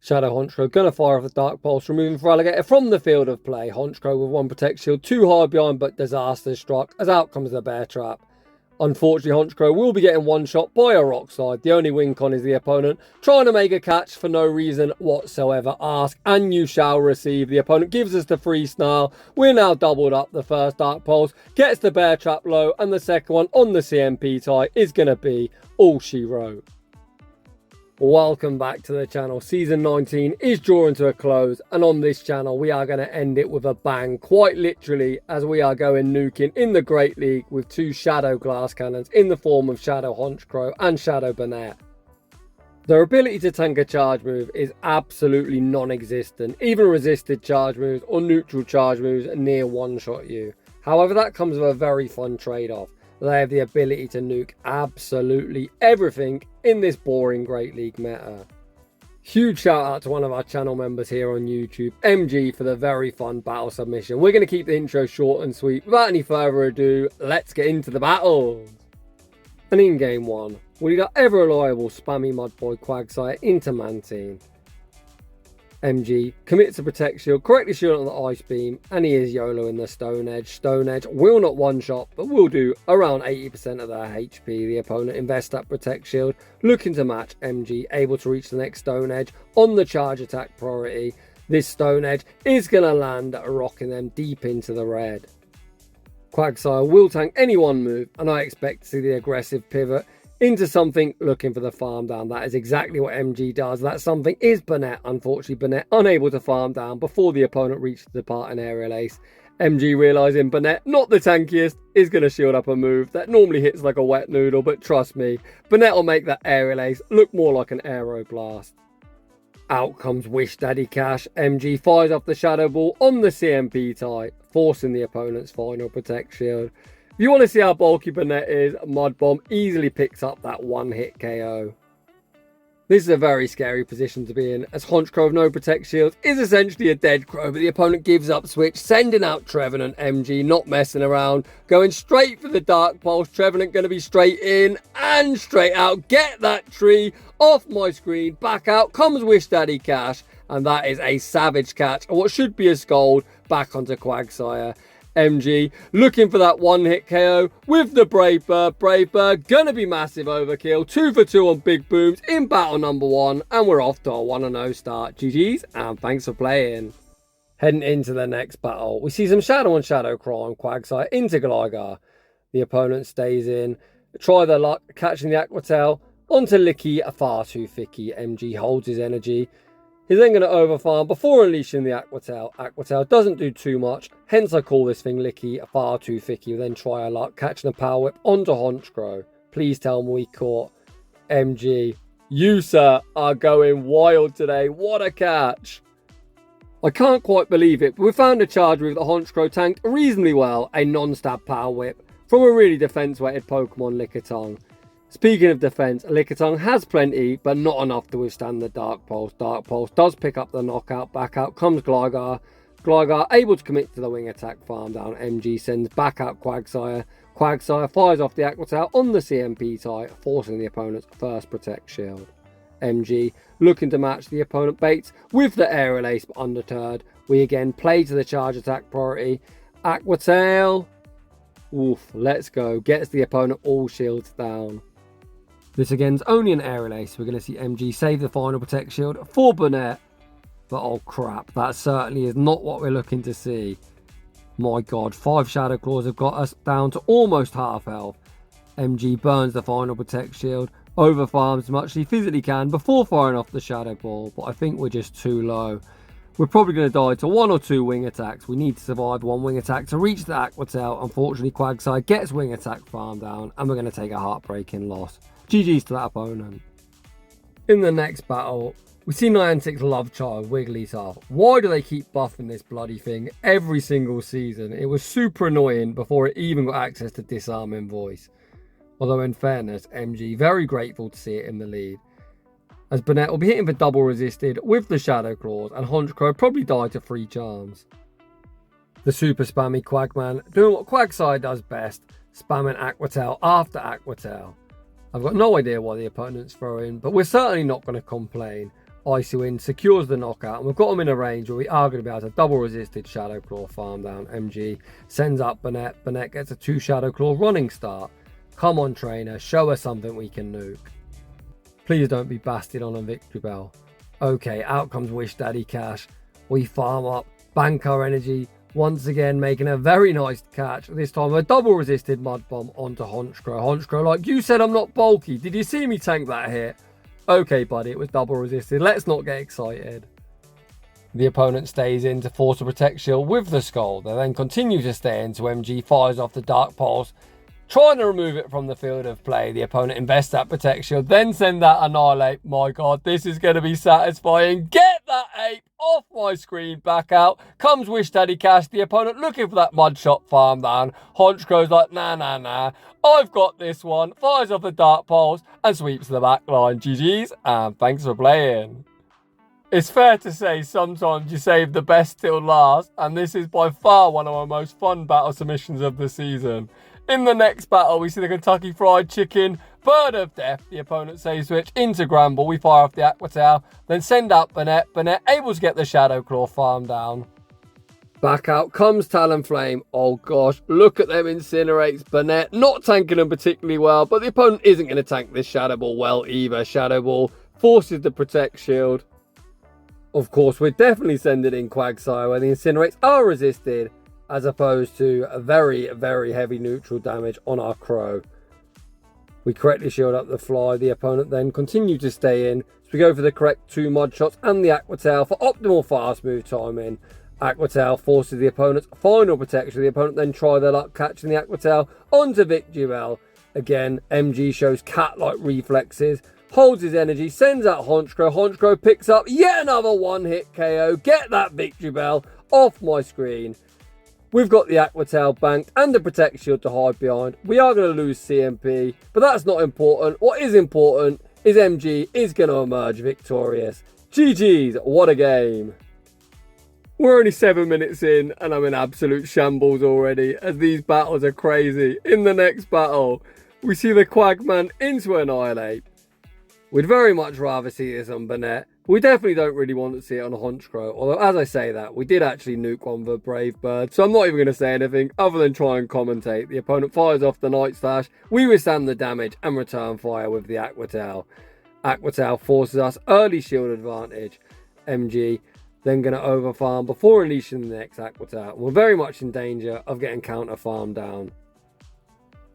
Shadow Honchkrow gonna fire off the Dark Pulse, removing Feraligatr from the field of play. Honchkrow with 1 Protect Shield, too hard behind, but disaster struck as out comes the Bear Trap. Unfortunately, Honchkrow will be getting one shot by a Rock Slide. The only win con is the opponent trying to make a catch for no reason whatsoever. Ask and you shall receive. The opponent gives us the free snarl. We're now doubled up. The first Dark Pulse gets the Bear Trap low, and the second one on the CMP tie is going to be all she wrote. Welcome back to the channel. Season 19 is drawing to a close, and on this channel we are going to end it with a bang, quite literally, as we are going nuking in the Great League with 2 Shadow Glass Cannons in the form of Shadow Honchkrow and Shadow Banette. Their ability to tank a charge move is absolutely non-existent. Even resisted charge moves or neutral charge moves near one-shot you. However, that comes with a very fun trade-off. They have the ability to nuke absolutely everything in this boring Great League meta. Huge shout out to one of our channel members here on YouTube, MG, for the very fun battle submission. We're going to keep the intro short and sweet. Without any further ado, let's get into the battles. And in game 1, we got ever reliable spammy Mudboy Quagsire into Mantine. MG commits a Protect Shield, correctly shield on the Ice Beam, and he is YOLO in the Stone Edge. Stone Edge will not one-shot, but will do around 80% of their HP. The opponent invests that Protect Shield, looking to match MG, able to reach the next Stone Edge on the charge attack priority. This Stone Edge is going to land, rocking them deep into the red. Quagsire will tank any one move, and I expect to see the aggressive pivot into something looking for the farm down. That is exactly what MG does. That something is Banette. Unfortunately, Banette unable to farm down before the opponent reaches the departing aerial ace. MG realizing Banette, not the tankiest, is going to shield up a move that normally hits like a wet noodle, but trust me, Banette will make that aerial ace look more like an aero blast. Out comes Wish Daddy Cash. MG fires off the Shadow Ball on the CMP tie, forcing the opponent's final Protect Shield. If you want to see how bulky Banette is, Mud Bomb easily picks up that one-hit KO. This is a very scary position to be in, as Honchkrow with no Protect Shield is essentially a dead crow, but the opponent gives up switch, sending out Trevenant. MG not messing around, going straight for the Dark Pulse. Trevenant going to be straight in and straight out. Get that tree off my screen. Back out comes Wish Daddy Cash, and that is a savage catch, and what should be a scold back onto Quagsire. MG looking for that one-hit KO with the Brave Bird. Brave Bird gonna be massive overkill. 2 for 2 on Big Booms in battle number 1, and we're off to a 1-0 start. GG's, and thanks for playing. Heading into the next battle, we see some Shadow on Shadow Cry on Quagsire into Gligar. The opponent stays in. Try their luck catching the Aquatail onto Licky, a far too thicky. MG holds his energy. He's then going to overfarm before unleashing the Aquatail. Aquatail doesn't do too much, hence I call this thing Licky, far too thicky. We'll then try our luck, catching a Power Whip onto Honchkrow. Please tell me we caught. MG, you sir are going wild today. What a catch. I can't quite believe it, but we found a charge move that Honchkrow tanked reasonably well, a non-stab Power Whip from a really defense-weighted Pokemon Lickitung. Speaking of defense, Lickitung has plenty, but not enough to withstand the Dark Pulse. Dark Pulse does pick up the knockout. Back out comes Gligar. Gligar able to commit to the wing attack farm down. MG sends back out Quagsire. Quagsire fires off the Aquatail on the CMP tie, forcing the opponent's first Protect Shield. MG looking to match the opponent baits with the aerial ace, but undeterred. We again play to the charge attack priority. Aquatail. Oof, let's go. Gets the opponent all shields down. This again's only an aerial ace. We're going to see MG save the final Protect Shield for Banette. But oh crap, that certainly is not what we're looking to see. My god, 5 Shadow Claws have got us down to almost half health. MG burns the final Protect Shield, overfarms as much as he physically can before firing off the Shadow Ball. But I think we're just too low. We're probably going to die to 1 or 2 wing attacks. We need to survive 1 wing attack to reach the Aquatail. Unfortunately, Quagsire gets wing attack farm down, and we're going to take a heartbreaking loss. GG's to that opponent. In the next battle, we see Niantic's love child, Wigglytuff. Why do they keep buffing this bloody thing every single season? It was super annoying before it even got access to Disarming Voice. Although in fairness, MG very grateful to see it in the lead, as Banette will be hitting for double resisted with the Shadow Claws, and Honchkrow probably died to 3 charms. The super spammy Quagman doing what Quagsire does best, spamming Aquatail after Aquatail. I've got no idea why the opponent's throwing, but we're certainly not going to complain. Icy Wind secures the knockout, and we've got them in a range where we are going to be able to double resisted Shadow Claw farm down. MG sends up Banette. Banette gets a 2 Shadow Claw running start. Come on, trainer, show us something we can nuke. Please don't be basted on a Victory Bell. Okay, out comes Wish Daddy Cash. We farm up, bank our energy, once again making a very nice catch. This time a double resisted Mud Bomb onto Honchkrow. Honchkrow, like, you said I'm not bulky. Did you see me tank that hit? Okay, buddy, it was double resisted. Let's not get excited. The opponent stays in to force a Protect Shield with the Skull. They then continue to stay in, so MG fires off the Dark Pulse, trying to remove it from the field of play. The opponent invests that Protect Shield, then send that Annihilate. My God, this is going to be satisfying. Get that ape off my screen. Back out comes Wish Daddy Cash. The opponent looking for that mud shot farm down. Honchkrow's like, nah. I've got this one. Fires off the Dark Pulse and sweeps the back line. GG's and thanks for playing. It's fair to say sometimes you save the best till last, and this is by far one of my most fun battle submissions of the season. In the next battle, we see the Kentucky Fried Chicken, Bird of Death. The opponent save switch into Gramble. We fire off the Aqua Tail, then send out Banette. Banette able to get the Shadow Claw farm down. Back out comes Talonflame. Oh gosh, look at them incinerates. Banette not tanking them particularly well, but the opponent isn't going to tank this Shadow Ball well either. Shadow Ball forces the Protect Shield. Of course, we're definitely sending in Quagsire where the incinerates are resisted, as opposed to a very, very heavy neutral damage on our Crow. We correctly shield up the Fly. The opponent then continue to stay in. So we go for the correct 2 Mud Shots and the Aqua Tail for optimal fast move timing. Aqua Tail forces the opponent's final protection. The opponent then try their luck catching the Aqua Tail onto Victory Bell. Again, MG shows cat-like reflexes, holds his energy, sends out Honchkrow. Honchkrow picks up yet another one-hit KO. Get that Victory Bell off my screen. We've got the Aqua Tail banked and the Protect Shield to hide behind. We are going to lose CMP, but that's not important. What is important is MG is going to emerge victorious. GG's, what a game. We're only 7 minutes in and I'm in absolute shambles already, as these battles are crazy. In the next battle, we see the Quagman into Annihilate. We'd very much rather see this on Banette. We definitely don't really want to see it on a Honchkrow, although as I say that, we did actually nuke one for Brave Bird, so I'm not even going to say anything other than try and commentate. The opponent fires off the Night Slash, we withstand the damage and return fire with the Aqua Tail. Aqua Tail forces us early shield advantage. MG then going to overfarm before unleashing the next Aqua Tail. We're very much in danger of getting counter farm down.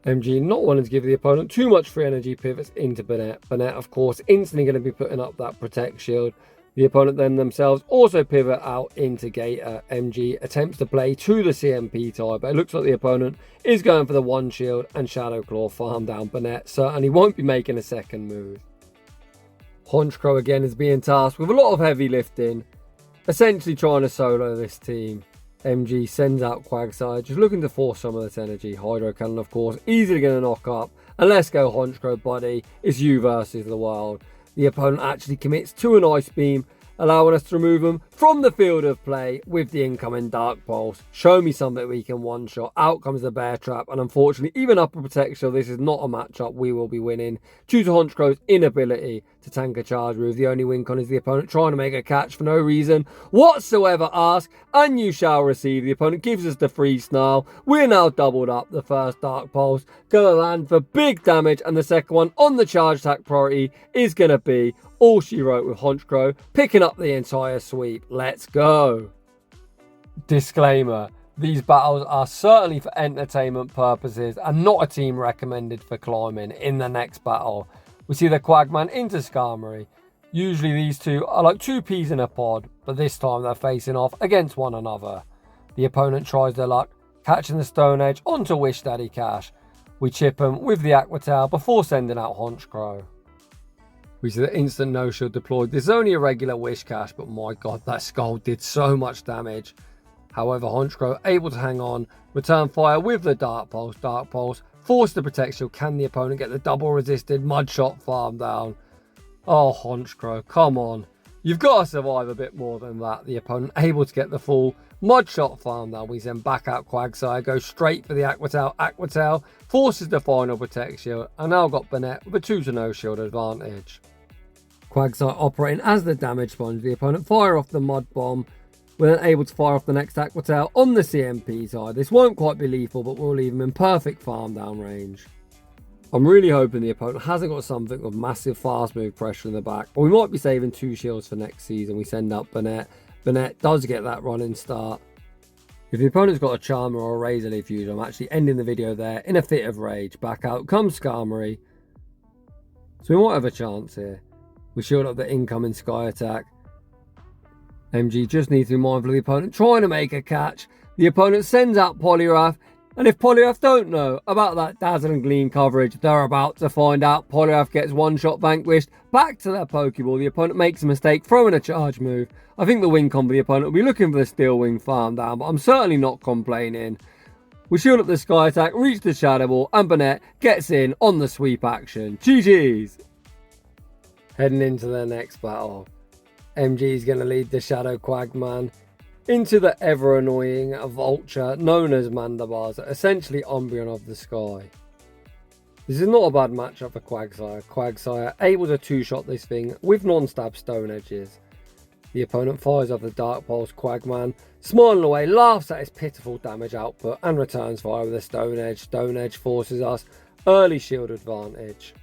MG not wanting to give the opponent too much free energy, pivots into Banette. Banette, of course, instantly going to be putting up that Protect Shield. The opponent then themselves also pivot out into Gator. MG attempts to play to the CMP tie, but it looks like the opponent is going for the 1 shield and Shadow Claw farm down. Banette certainly won't be making a second move. Honchkrow again is being tasked with a lot of heavy lifting, essentially trying to solo this team. MG sends out Quagsire, just looking to force some of this energy. Hydro Cannon, of course, easily going to knock up. And let's go, Honchkrow, buddy. It's you versus the world. The opponent actually commits to an Ice Beam, allowing us to remove them from the field of play with the incoming Dark Pulse. Show me something we can one-shot. Out comes the Bear Trap, and unfortunately, even up a Protection, this is not a matchup we will be winning due to Honchkrow's inability to tank a charge move. The only win con is the opponent trying to make a catch for no reason whatsoever. Ask, and you shall receive. The opponent gives us the free snarl. We're now doubled up. The first Dark Pulse gonna land for big damage, and the second one on the charge attack priority is gonna be all she wrote, with Honchkrow picking up the entire sweep. Let's go. Disclaimer: these battles are certainly for entertainment purposes and not a team recommended for climbing. In the next battle, we see the Quagman into Skarmory. Usually these two are like 2 peas in a pod, but this time they're facing off against one another. The opponent tries their luck, catching the Stone Edge onto Wish Daddy Cash. We chip him with the Aqua Tail before sending out Honchkrow. We see the instant no-shield deployed. This is only a regular Wish Cash, but my God, that Skull did so much damage. However, Honchkrow able to hang on, return fire with the Dark Pulse. Dark Pulse force the protection. Can the opponent get the double resisted Mud Shot farm down? Oh, Honchkrow, come on. You've got to survive a bit more than that. The opponent able to get the full Mud Shot farm down. We send back out Quagsire, go straight for the Aqua Tail. Aqua Tail forces the final protection, and now got Banette with a 2-0 shield advantage. Quagsire operating as the damage sponge. The opponent fire off the Mud Bomb. We're then able to fire off the next Aqua Tail on the CMP side. This won't quite be lethal, but we'll leave him in perfect farm down range. I'm really hoping the opponent hasn't got something of massive fast move pressure in the back, or we might be saving 2 shields for next season. We send up Banette. Banette does get that running start. If the opponent's got a Charmer or a Razor Leaf user, I'm actually ending the video there in a fit of rage. Back out comes Skarmory. So we might have a chance here. We shield up the incoming Sky attack. MG just needs to be mindful of the opponent trying to make a catch. The opponent sends out Poliwrath, and if Poliwrath don't know about that Dazzle and Gleam coverage, they're about to find out. Poliwrath gets one-shot vanquished. Back to their Pokeball. The opponent makes a mistake, throwing a charge move. I think the win combo the opponent will be looking for the Steel Wing farm down, but I'm certainly not complaining. We shield up the Sky attack, reach the Shadow Ball, and Banette gets in on the sweep action. GG's. Heading into their next battle. MG is going to lead the Shadow Quagman into the ever-annoying vulture known as Mandibars, essentially Umbreon of the Sky. This is not a bad matchup for Quagsire. Quagsire able to two-shot this thing with non-stab Stone Edges. The opponent fires off the Dark Pulse. Quagman, smiling away, laughs at his pitiful damage output and returns fire with a Stone Edge. Stone Edge forces us early shield advantage.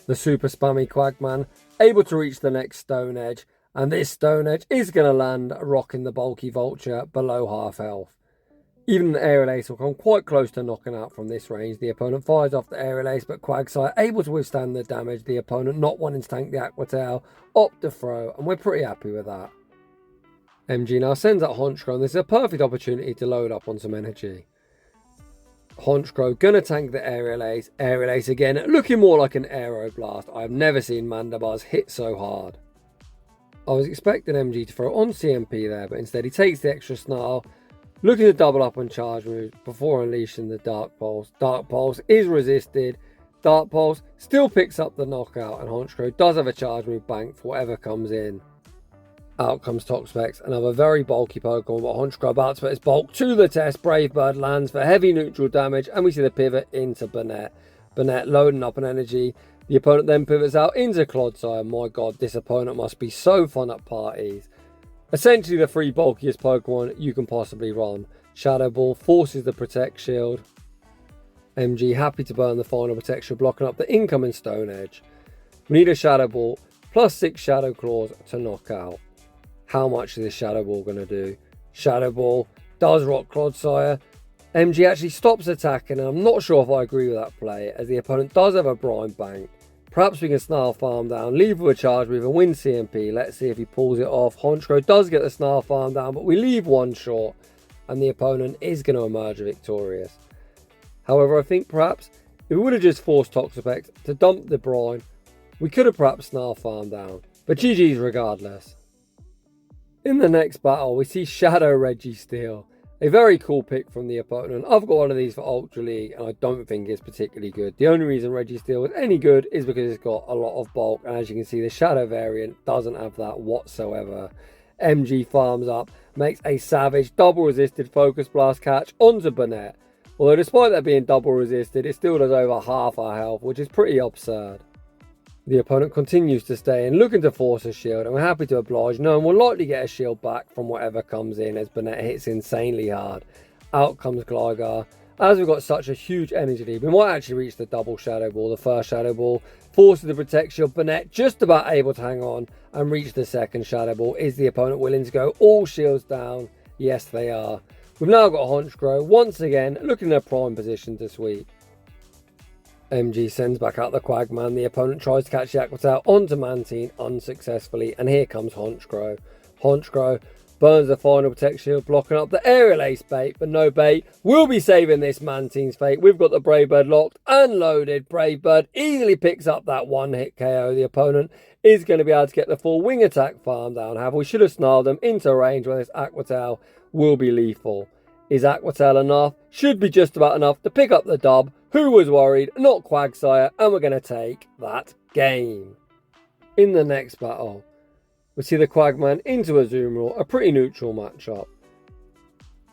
The super spammy Quagman able to reach the next Stone Edge, and this Stone Edge is going to land rocking the bulky vulture below half health. Even an Aerial Ace will come quite close to knocking out from this range. The opponent fires off the Aerial Ace, but Quagsire able to withstand the damage. The opponent not wanting to tank the Aqua Tail, opt to throw, and we're pretty happy with that. MG now sends out Honchkrow, and this is a perfect opportunity to load up on some energy. Honchkrow gonna tank the Aerial Ace. Aerial Ace again, looking more like an Aeroblast. I have never seen Mandibars hit so hard. I was expecting MG to throw on CMP there, but instead he takes the extra snarl, looking to double up on charge moves before unleashing the Dark Pulse. Dark Pulse is resisted. Dark Pulse still picks up the knockout, and Honchkrow does have a charge move bank for whatever comes in. Out comes Toxapex, another very bulky Pokemon, but Honchkrow about to put his bulk to the test. Brave Bird lands for heavy neutral damage, and we see the pivot into Banette. Banette loading up on energy. The opponent then pivots out into Clodsire. My god, this opponent must be so fun at parties. Essentially the 3 bulkiest Pokemon you can possibly run. Shadow Ball forces the Protect Shield. MG happy to burn the final protection, blocking up the incoming Stone Edge. We need a Shadow Ball plus 6 Shadow Claws to knock out. How much is this Shadow Ball going to do? Shadow Ball does rock Clodsire. MG actually stops attacking, and I'm not sure if I agree with that play, as the opponent does have a Brine Bank. Perhaps we can Snarl Farm down, leave with a charge move and win CMP. Let's see if he pulls it off. Honchkrow does get the Snarl Farm down, but we leave one short, and the opponent is going to emerge victorious. However, I think perhaps if we would have just forced Toxapex to dump the Brine, we could have perhaps Snarl Farm down. But GG's regardless. In the next battle, we see Shadow Registeel. A very cool pick from the opponent. I've got one of these for Ultra League, and I don't think it's particularly good. The only reason Registeel is any good is because it's got a lot of bulk, and as you can see, the Shadow variant doesn't have that whatsoever. MG farms up, makes a savage double resisted Focus Blast catch onto Banette. Although despite that being double resisted, it still does over half our health, which is pretty absurd. The opponent continues to stay in, looking to force a shield, and we're happy to oblige. No one will likely get a shield back from whatever comes in, as Banette hits insanely hard. Out comes Gligar. As we've got such a huge energy lead, we might actually reach the double Shadow Ball. The first Shadow Ball forces the Protect Shield. Banette just about able to hang on and reach the second Shadow Ball. Is the opponent willing to go all shields down? Yes, they are. We've now got Honchkrow once again looking in a prime position to sweep. MG sends back out the Quagman. The opponent tries to catch the Aqua Tail onto Mantine unsuccessfully, and here comes Honchkrow. Honchkrow burns the final Protect Shield, blocking up the Aerial Ace bait, but no bait. We'll be saving this Mantine's fate. We've got the Brave Bird locked and loaded. Brave Bird easily picks up that one-hit KO. The opponent is going to be able to get the full wing attack farm down. However, we should have snarled them into range where this Aqua Tail will be lethal. Is Aqua Tail enough? Should be just about enough to pick up the dub. Who was worried? Not Quagsire, and we're going to take that game. In the next battle, we see the Quagman into Azumarill, a pretty neutral matchup.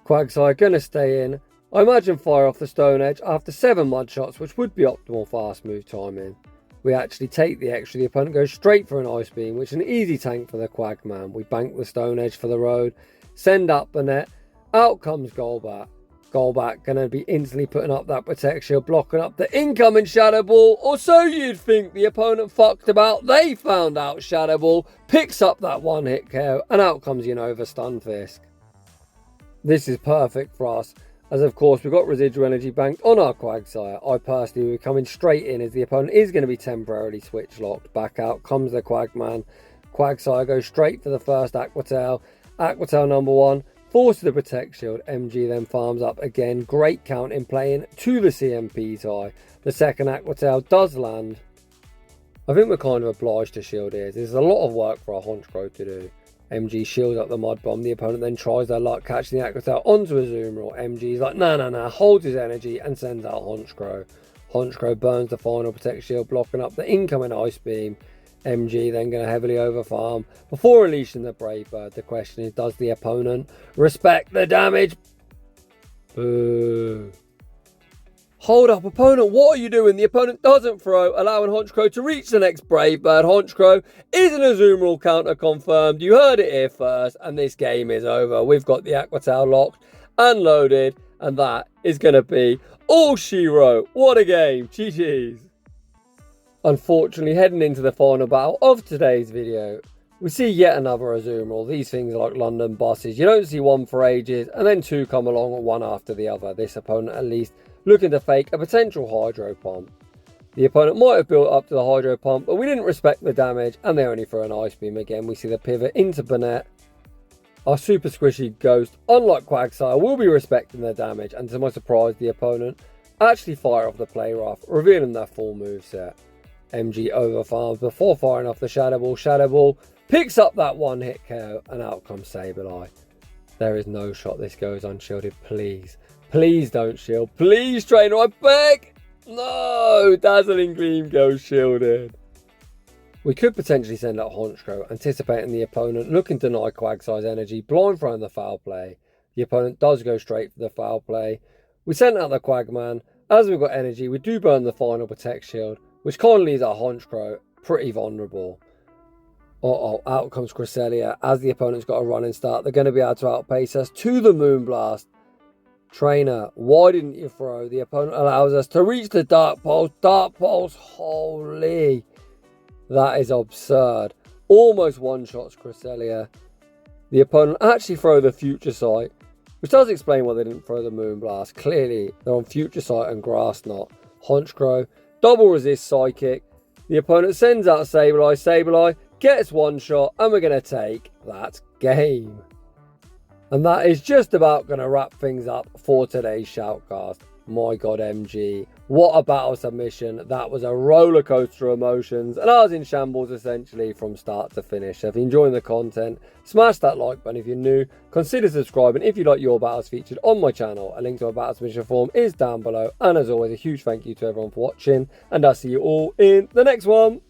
Quagsire going to stay in. I imagine fire off the Stone Edge after 7 mud shots, which would be optimal fast move timing. We actually take the extra. The opponent goes straight for an Ice Beam, which is an easy tank for the Quagman. We bank the Stone Edge for the road, send up Banette. Out comes Golbat. Golbat going to be instantly putting up that Protect Shield, blocking up the incoming Shadow Ball. Or so you'd think. The opponent fucked about. They found out Shadow Ball, picks up that one-hit KO, and out comes Unova Stunfisk. This is perfect for us, as of course we've got residual energy banked on our Quagsire. I personally will be coming straight in, as the opponent is going to be temporarily switch locked. Back out comes the Quagman. Quagsire goes straight for the first Aqua Tail. Aqua Tail number 1 forces the Protect Shield. MG then farms up again. Great count in playing to the CMP tie. The second Aqua Tail does land. I think we're kind of obliged to shield here. There's a lot of work for our Honchkrow to do. MG shields up the Mud Bomb. The opponent then tries their luck catching the Aqua Tail onto a Azumarill. MG's like, nah, holds his energy and sends out Honchkrow. Honchkrow burns the final Protect Shield, blocking up the incoming Ice Beam. MG then going to heavily overfarm before releasing the Brave Bird. The question is, does the opponent respect the damage? Boo. Hold up, opponent, what are you doing? The opponent doesn't throw, allowing Honchkrow to reach the next Brave Bird. Honchkrow is an Azumarill counter confirmed. You heard it here first, and this game is over. We've got the Aqua Tail locked and loaded, and that is going to be all she wrote. What a game. GG's. Unfortunately, heading into the final battle of today's video, we see yet another Azumarill. These things are like London buses. You don't see one for ages, and then two come along one after the other. This opponent at least looking to fake a potential Hydro Pump. The opponent might have built up to the Hydro Pump, but we didn't respect the damage, and they only throw an Ice Beam again. We see the pivot into Banette. Our super squishy Ghost, unlike Quagsire, will be respecting their damage, and to my surprise, the opponent actually fire off the Play Rough, revealing their full moveset. MG overfarms before firing off the Shadow Ball. Shadow Ball picks up that one-hit KO, and out comes Sableye. There is no shot this goes unshielded, please. Please don't shield. Please, trainer, I beg! No! Dazzling Gleam goes shielded. We could potentially send out Honchkrow, anticipating the opponent looking to deny Quagsire's energy, blind throwing the foul play. The opponent does go straight for the foul play. We send out the Quagman. As we've got energy, we do burn the final Protect Shield, which kind of leaves our Honchkrow pretty vulnerable. Out comes Cresselia. As the opponent's got a running start, they're going to be able to outpace us to the Moonblast. Trainer, why didn't you throw? The opponent allows us to reach the Dark Pulse. Dark Pulse, holy. That is absurd. Almost one-shots Cresselia. The opponent actually throw the Future Sight, which does explain why they didn't throw the Moonblast. Clearly, they're on Future Sight and Grass Knot. Honchkrow, double resist Psychic. The opponent sends out Sableye. Sableye gets one shot, and we're going to take that game. And that is just about going to wrap things up for today's Shoutcast. My God, MG. What a battle submission. That was a roller coaster of emotions. And I was in shambles essentially from start to finish. So if you're enjoying the content, smash that like button if you're new. Consider subscribing if you like your battles featured on my channel. A link to a battle submission form is down below. And as always, a huge thank you to everyone for watching. And I'll see you all in the next one.